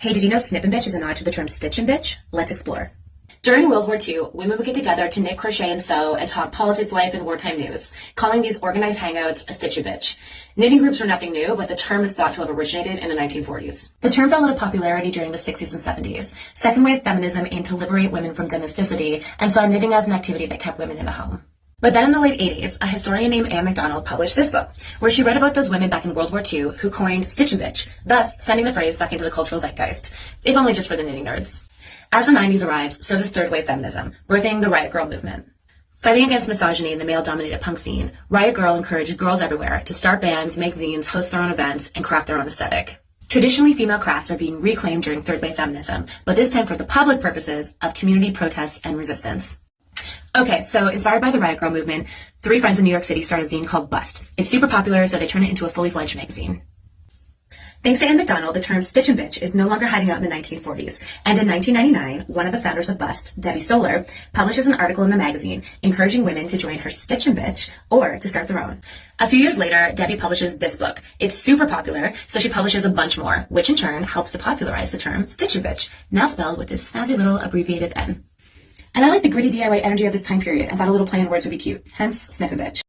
Hey, did you know snip and bitch is a nod to the term stitch and bitch? Let's explore. During World War II, women would get together to knit, crochet, and sew and talk politics, life, and wartime news, calling these organized hangouts a stitch and bitch. Knitting groups were nothing new, but the term is thought to have originated in the 1940s. The term fell into popularity during the 60s and 70s. Second wave feminism aimed to liberate women from domesticity and saw knitting as an activity that kept women in the home. But then in the late 80s, a historian named Anne MacDonald published this book, where she read about those women back in World War II who coined stitch and bitch, thus sending the phrase back into the cultural zeitgeist, if only just for the knitting nerds. As the 90s arrives, so does third wave feminism, birthing the Riot Girl movement. Fighting against misogyny in the male-dominated punk scene, Riot Girl encouraged girls everywhere to start bands, make zines, host their own events, and craft their own aesthetic. Traditionally, female crafts are being reclaimed during third wave feminism, but this time for the public purposes of community protests and resistance. Okay, so inspired by the Riot Girl movement, 3 friends in New York City started a zine called Bust. It's super popular, so they turned it into a fully fledged magazine. Thanks to Anne MacDonald, the term stitch and bitch is no longer hiding out in the 1940s. And in 1999, one of the founders of Bust, Debbie Stoller, publishes an article in the magazine encouraging women to join her stitch and bitch or to start their own. A few years later, Debbie publishes this book. It's super popular, so she publishes a bunch more, which in turn helps to popularize the term stitch and bitch, now spelled with this snazzy little abbreviated N. And I like the gritty DIY energy of this time period and thought a little play on words would be cute, hence snip and bitch.